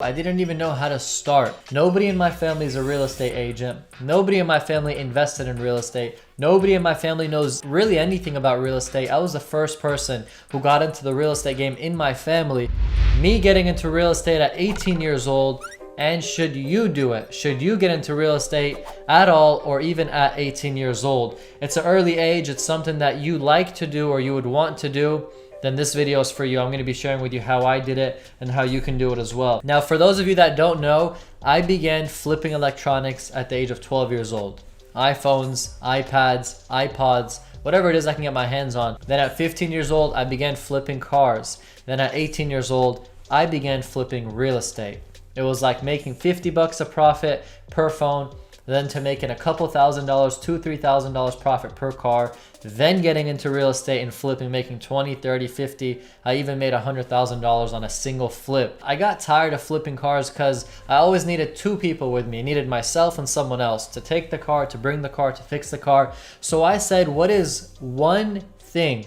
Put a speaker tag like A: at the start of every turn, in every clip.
A: I didn't even know how to start. Nobody in my family is a real estate agent. Nobody in my family invested in real estate. Nobody in my family knows really anything about real estate. I was the first person who got into the real estate game in my family. Me getting into real estate at 18 years old, and should you do it? Should you get into real estate at all, or even at 18 years old? It's an early age. It's something that you like to do or you would want to do. Then this video is for you. I'm going to be sharing with you how I did it and how you can do it as well. Now, for those of you that don't know, I began flipping electronics at the age of 12 years old. iPhones, iPads, iPods, whatever it is I can get my hands on. Then at 15 years old, I began flipping cars. Then at 18 years old, I began flipping real estate. It was like making 50 bucks a profit per phone, then to making a couple $1,000, $2,000, $3,000 profit per car, then getting into real estate and flipping, making 20, 30, 50. I even made $100,000 on a single flip. I got tired of flipping cars because I always needed two people with me. I needed myself and someone else to take the car, to bring the car, to fix the car. So I said, what is one thing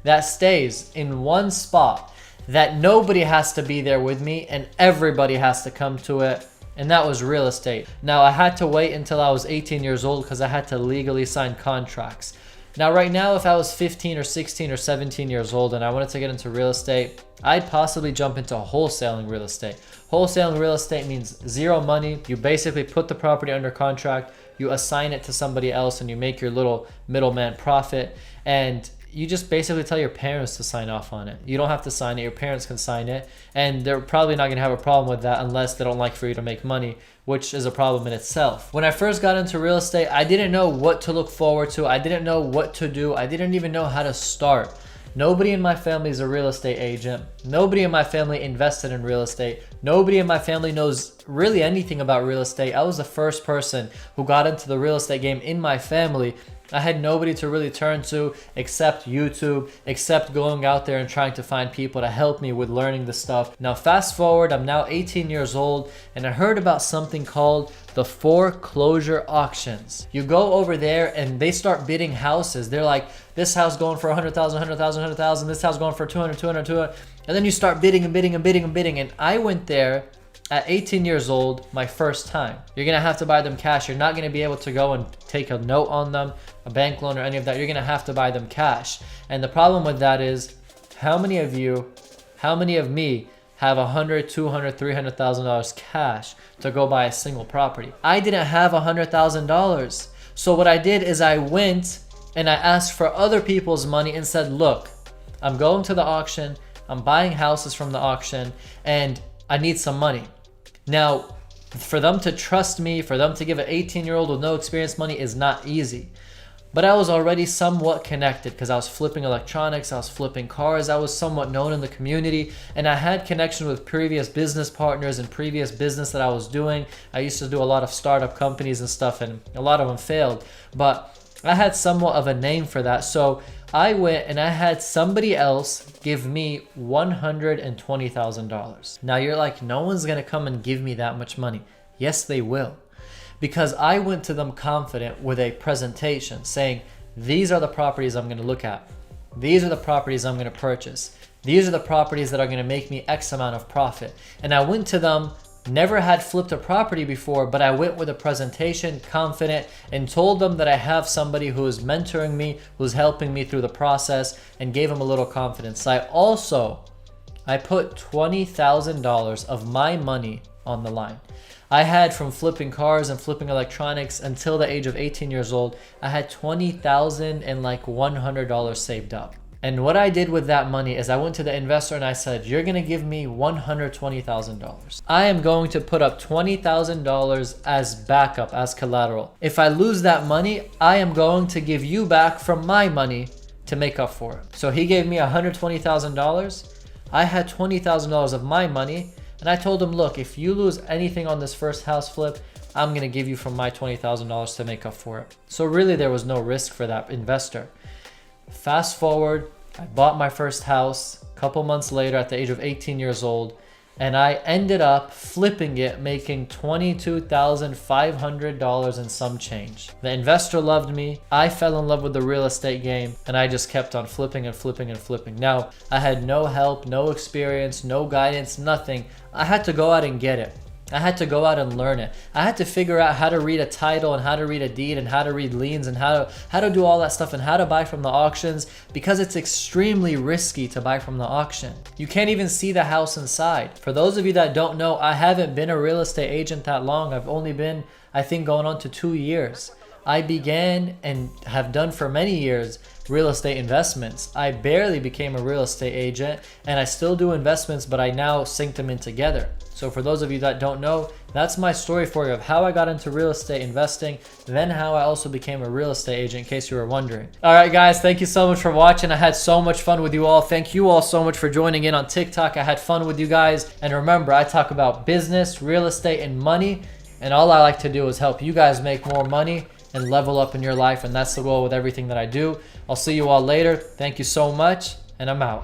A: that stays in one spot that nobody has to be there with me and everybody has to come to it? And that was real estate. Now, I had to wait until I was 18 years old because I had to legally sign contracts. Now, right now, if I was 15 or 16 or 17 years old and I wanted to get into real estate, I'd possibly jump into wholesaling real estate. Wholesaling real estate means zero money. You basically put the property under contract, you assign it to somebody else, and you make your little middleman profit. And you just basically tell your parents to sign off on it. You don't have to sign it. Your parents can sign it. And they're probably not going to have a problem with that unless they don't like for you to make money, which is a problem in itself. When I first got into real estate, I didn't know what to look forward to. I didn't know what to do. I didn't even know how to start. Nobody in my family is a real estate agent. Nobody in my family invested in real estate. Nobody in my family knows really anything about real estate. I was the first person who got into the real estate game in my family. I had nobody to really turn to except YouTube, except going out there and trying to find people to help me with learning the stuff. Now, fast forward, I'm now 18 years old, and I heard about something called the foreclosure auctions. You go over there and they start bidding houses. They're like, this house going for 100,000, 100,000, 100,000, this house going for 200, 200, 200. And then you start bidding and bidding and bidding and bidding. And I went there at 18 years old, my first time. You're gonna have to buy them cash. You're not gonna be able to go and take a note on them, a bank loan or any of that. You're gonna have to buy them cash. And the problem with that is, how many of me have $100,000, $200,000, $300,000 cash to go buy a single property? I didn't have $100,000. So what I did is I went and I asked for other people's money and said, look, I'm going to the auction, I'm buying houses from the auction, and I need some money. Now, for them to trust me, for them to give an 18-year-old with no experience money is not easy. But I was already somewhat connected because I was flipping electronics, I was flipping cars, I was somewhat known in the community, and I had connection with previous business partners and previous business that I was doing. I used to do a lot of startup companies and stuff, and a lot of them failed. But I had somewhat of a name for that. So I went and I had somebody else give me $120,000. Now you're like, no one's gonna come and give me that much money. Yes, they will. Because I went to them confident with a presentation saying, these are the properties I'm gonna look at. These are the properties I'm gonna purchase. These are the properties that are gonna make me X amount of profit. And I went to them, never had flipped a property before, but I went with a presentation, confident, and told them that I have somebody who is mentoring me, who's helping me through the process, and gave them a little confidence. I put $20,000 of my money on the line. I had, from flipping cars and flipping electronics until the age of 18 years old, I had $20,100 saved up. And what I did with that money is I went to the investor and I said, you're gonna give me $120,000. I am going to put up $20,000 as backup, as collateral. If I lose that money, I am going to give you back from my money to make up for it. So he gave me $120,000. I had $20,000 of my money, and I told him, look, if you lose anything on this first house flip, I'm gonna give you from my $20,000 to make up for it. So really there was no risk for that investor. Fast forward, I bought my first house a couple months later at the age of 18 years old, and I ended up flipping it, making $22,500 and some change. The investor loved me, I fell in love with the real estate game, and I just kept on flipping and flipping and flipping. Now, I had no help, no experience, no guidance, nothing. I had to go out and get it. I had to go out and learn it. I had to figure out how to read a title and how to read a deed and how to read liens and how to do all that stuff and how to buy from the auctions, because it's extremely risky to buy from the auction. You can't even see the house inside. For those of you that don't know, I haven't been a real estate agent that long. I've only been, I think, going on to 2 years. I began and have done for many years real estate investments. I barely became a real estate agent, and I still do investments, but I now sync them in together. So for those of you that don't know, that's my story for you of how I got into real estate investing, then how I also became a real estate agent, in case you were wondering. All right, guys, thank you so much for watching. I had so much fun with you all. Thank you all so much for joining in on TikTok. I had fun with you guys. And remember, I talk about business, real estate, and money. And all I like to do is help you guys make more money and level up in your life. And that's the goal with everything that I do. I'll see you all later. Thank you so much, and I'm out.